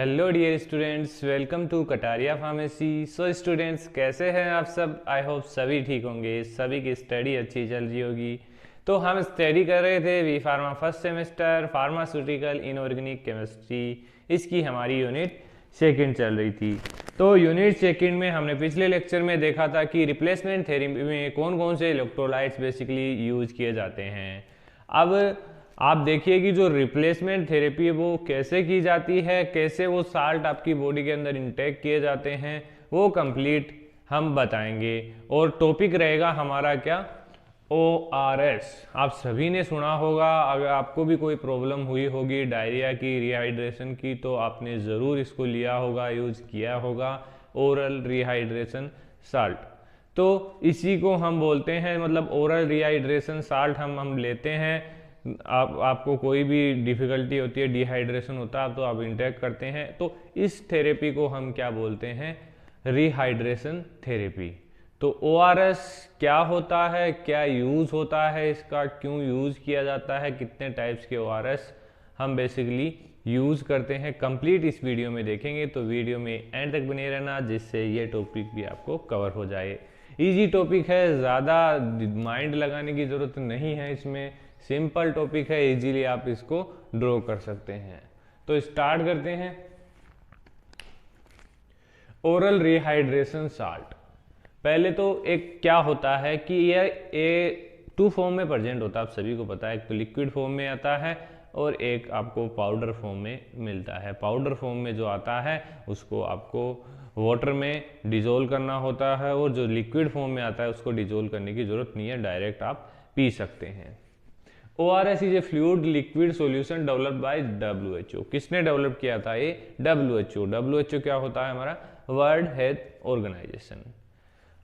Hello dear students, welcome to Kataria pharmacy. So students, कैसे हैं आप सब? आई होप सभी ठीक होंगे, सभी की स्टडी अच्छी चल रही होगी। तो हम स्टडी कर रहे थे B pharma first semester pharmaceutical inorganic chemistry. इसकी हमारी यूनिट सेकंड चल रही थी। तो यूनिट सेकंड में हमने पिछले लेक्चर में देखा था कि रिप्लेसमेंट थेरेपी में कौन कौन से इलेक्ट्रोलाइट्स बेसिकली यूज किए जाते हैं। अब आप देखिए कि जो रिप्लेसमेंट थेरेपी है वो कैसे की जाती है, कैसे वो साल्ट आपकी बॉडी के अंदर इंटेक किए जाते हैं, वो कंप्लीट हम बताएंगे। और टॉपिक रहेगा हमारा क्या, ORS। आप सभी ने सुना होगा, अगर आपको भी कोई प्रॉब्लम हुई होगी डायरिया की, रिहाइड्रेशन की, तो आपने ज़रूर इसको लिया होगा, यूज किया होगा, ओरल रिहाइड्रेशन साल्ट। तो इसी को हम बोलते हैं, मतलब ओरल रिहाइड्रेशन साल्ट हम लेते हैं। आपको कोई भी डिफ़िकल्टी होती है, डिहाइड्रेशन होता है, तो आप इंटेक करते हैं, तो इस थेरेपी को हम क्या बोलते हैं, रिहाइड्रेशन थेरेपी। तो ORS क्या होता है, क्या यूज़ होता है इसका, क्यों यूज़ किया जाता है, कितने टाइप्स के ORS हम बेसिकली यूज़ करते हैं, कंप्लीट इस वीडियो में देखेंगे। तो वीडियो में एंड तक बने रहना, जिससे ये टॉपिक भी आपको कवर हो जाए। इजी टॉपिक है, ज़्यादा माइंड लगाने की ज़रूरत नहीं है, इसमें सिंपल टॉपिक है, इजीली आप इसको ड्रॉ कर सकते हैं। तो स्टार्ट करते हैं। ओरल रिहाइड्रेशन साल्ट, पहले तो एक क्या होता है कि ये टू फॉर्म में प्रेजेंट होता है, आप सभी को पता है। एक तो लिक्विड फॉर्म में आता है और एक आपको पाउडर फॉर्म में मिलता है। पाउडर फॉर्म में जो आता है उसको आपको वाटर में डिजोल्व करना होता है, और जो लिक्विड फॉर्म में आता है उसको डिजोल्व करने की जरूरत नहीं है, डायरेक्ट आप पी सकते हैं। ORS is a fluid liquid solution developed by WHO। किसने डेवलप किया था ये? WHO। WHO क्या होता है हमारा? World Health Organization.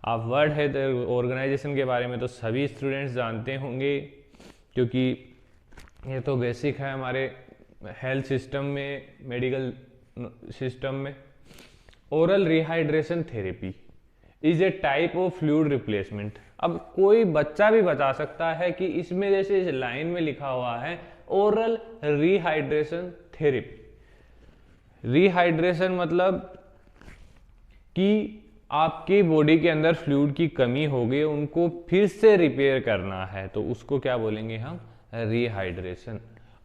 आप वर्ल्ड हेल्थ ऑर्गेनाइजेशन के बारे में तो सभी स्टूडेंट्स जानते होंगे, क्योंकि ये तो बेसिक है हमारे हेल्थ सिस्टम में, मेडिकल सिस्टम में। Oral rehydration therapy is a type of fluid replacement. अब कोई बच्चा भी बता सकता है कि इसमें जैसे इस लाइन में लिखा हुआ है ओरल रिहाइड्रेशन थेरेपी। रिहाइड्रेशन मतलब कि आपकी बॉडी के अंदर फ्लूइड की कमी हो गई, उनको फिर से रिपेयर करना है, तो उसको क्या बोलेंगे हम? Rehydration.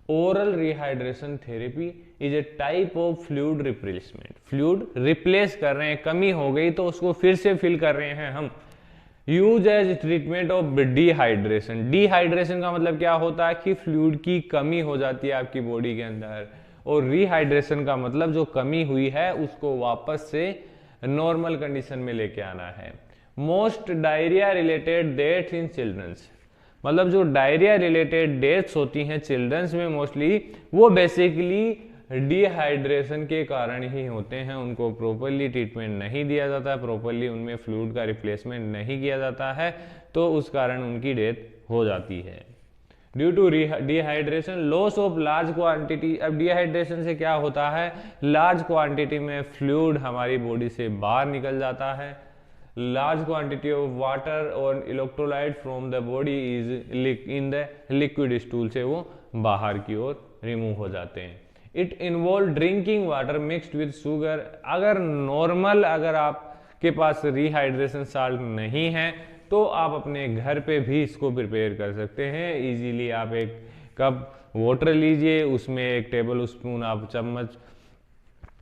Oral rehydration therapy is a type of fluid replacement. Fluid replace कर रहे हैं, कमी हो गई तो उसको फिर से फिल कर रहे हैं हम। Use as treatment of dehydration. Dehydration का मतलब क्या होता है कि फ्लूइड की कमी हो जाती है आपकी बॉडी के अंदर, और रिहाइड्रेशन का मतलब जो कमी हुई है उसको वापस से नॉर्मल कंडीशन में लेके आना है। Most diarrhoea related deaths in childrens, मतलब जो डायरिया रिलेटेड डेथ्स होती हैं चिल्ड्रंस में मोस्टली, वो बेसिकली डिहाइड्रेशन के कारण ही होते हैं। उनको प्रॉपरली ट्रीटमेंट नहीं दिया जाता, प्रॉपरली उनमें फ्लूइड का रिप्लेसमेंट नहीं किया जाता है, तो उस कारण उनकी डेथ हो जाती है। Due to dehydration loss of large quantity. अब डिहाइड्रेशन से क्या होता है, लार्ज क्वांटिटी में फ्लूइड हमारी बॉडी से बाहर निकल जाता है। लार्ज क्वांटिटी ऑफ वाटर और electrolyte from the body is in the liquid stool से वो बाहर की ओर रिमूव हो जाते हैं। It involve drinking water mixed with sugar. अगर नॉर्मल, अगर आपके पास रिहाइड्रेशन साल्ट नहीं है तो आप अपने घर पे भी इसको प्रिपेयर कर सकते हैं इजीली। आप एक कप वाटर लीजिए, उसमें 1 टेबल स्पून आप चम्मच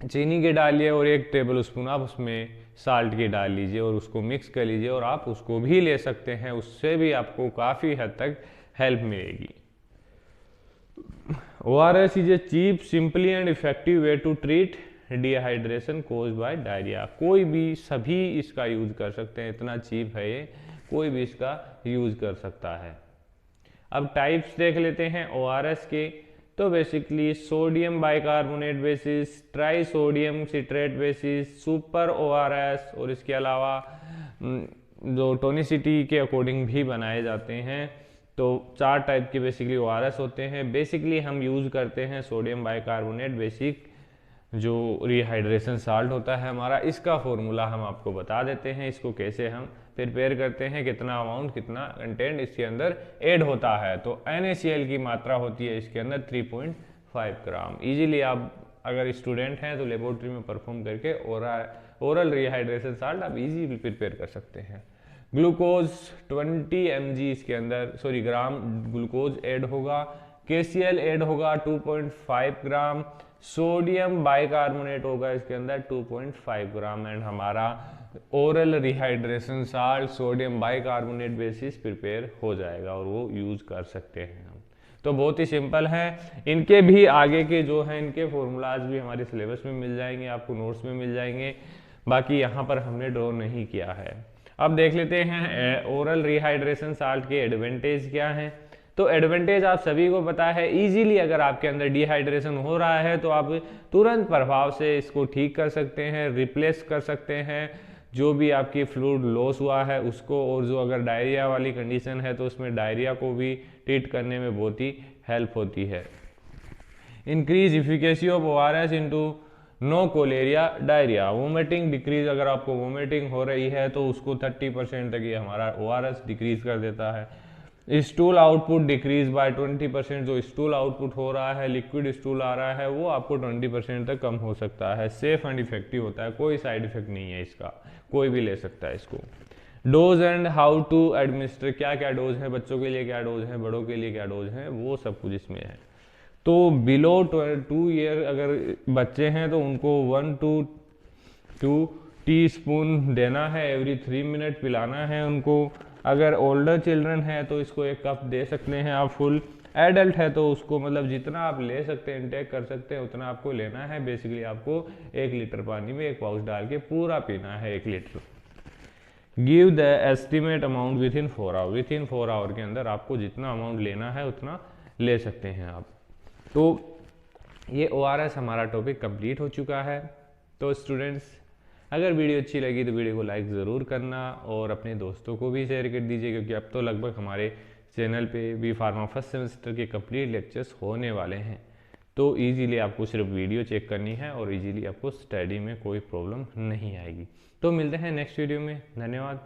चीनी के डालिए और 1 टेबल स्पून आप उसमें साल्ट के डाल लीजिए और उसको मिक्स कर लीजिए, और आप उसको भी ले सकते हैं, उससे भी आपको काफ़ी हद तक हेल्प मिलेगी। ORS is a cheap, simply and effective way to treat dehydration caused by diarrhoea. कोई भी, सभी इसका यूज कर सकते हैं, इतना चीप है ये, कोई भी इसका यूज कर सकता है। अब टाइप्स देख लेते हैं ORS के। तो basically sodium bicarbonate basis, try sodium citrate basis, super ORS, और इसके अलावा जो टोनिसिटी के अकॉर्डिंग भी बनाए जाते हैं। तो 4 टाइप के बेसिकली ORS होते हैं। बेसिकली हम यूज़ करते हैं सोडियम बाइकार्बोनेट बेसिक, जो रिहाइड्रेशन साल्ट होता है हमारा। इसका फॉर्मूला हम आपको बता देते हैं, इसको कैसे हम प्रिपेयर करते हैं, कितना अमाउंट, कितना कंटेंट इसके अंदर ऐड होता है। तो NaCl की मात्रा होती है इसके अंदर 3.5 ग्राम। इजीली आप अगर स्टूडेंट हैं तो लेबोरेटरी में परफॉर्म करके ओरल रिहाइड्रेशन साल्ट आप इजीली प्रिपेयर कर सकते हैं। ग्लूकोज 20 mg इसके अंदर ग्राम ग्लूकोज ऐड होगा, KCl ऐड होगा 2.5 ग्राम, सोडियम बाइकार्बोनेट होगा इसके अंदर 2.5 ग्राम, एंड हमारा oral rehydration salt sodium bicarbonate basis prepare हो जाएगा और वो यूज कर सकते हैं हम। तो बहुत ही सिंपल है। इनके भी आगे के जो हैं इनके फॉर्मूलाज भी हमारे सिलेबस में मिल जाएंगे, आपको नोट्स में मिल जाएंगे, बाकी यहाँ पर हमने ड्रॉ नहीं किया है। अब देख लेते हैं ओरल रिहाइड्रेशन साल्ट के एडवांटेज क्या हैं। तो एडवांटेज आप सभी को पता है, इजीली अगर आपके अंदर डिहाइड्रेशन हो रहा है तो आप तुरंत प्रभाव से इसको ठीक कर सकते हैं, रिप्लेस कर सकते हैं जो भी आपकी फ्लूइड लॉस हुआ है उसको, और जो अगर डायरिया वाली कंडीशन है तो उसमें डायरिया को भी ट्रीट करने में बहुत ही हेल्प होती है। Increase efficacy of ORS into no cholera diarrhoea, vomiting decrease, अगर आपको वोमिटिंग हो रही है तो उसको 30% तक ये हमारा ORS डिक्रीज कर देता है। स्टूल आउटपुट डिक्रीज बाय 20%, जो स्टूल आउटपुट हो रहा है, लिक्विड स्टूल आ रहा है, वो आपको 20% तक कम हो सकता है। सेफ एंड इफेक्टिव होता है, कोई साइड इफेक्ट नहीं है इसका, कोई भी ले सकता है इसको। Dose and how to administer, क्या क्या डोज है, बच्चों के लिए क्या डोज है, बड़ों के लिए क्या डोज है, वो सब कुछ इसमें है। तो बिलो 2 ईयर अगर बच्चे हैं तो उनको 1 to 2 टीस्पून देना है, एवरी 3 मिनट पिलाना है उनको। अगर ओल्डर चिल्ड्रन है तो इसको 1 कप दे सकते हैं आप। फुल एडल्ट है तो उसको मतलब जितना आप ले सकते हैं, इंटेक कर सकते हैं, उतना आपको लेना है। बेसिकली आपको 1 लीटर पानी में 1 पाउच डाल के पूरा पीना है 1 litre. Give the estimate amount within 4 hour, within 4 hour के अंदर आपको जितना अमाउंट लेना है उतना ले सकते हैं आप। तो ये ORS हमारा टॉपिक कंप्लीट हो चुका है। तो स्टूडेंट्स, अगर वीडियो अच्छी लगी तो वीडियो को लाइक ज़रूर करना और अपने दोस्तों को भी शेयर कर दीजिए, क्योंकि अब तो लगभग हमारे चैनल पे भी फार्मा फर्स्ट सेमेस्टर के कंप्लीट लेक्चर्स होने वाले हैं। तो इजीली आपको सिर्फ वीडियो चेक करनी है और इजीली आपको स्टडी में कोई प्रॉब्लम नहीं आएगी। तो मिलते हैं नेक्स्ट वीडियो में। धन्यवाद।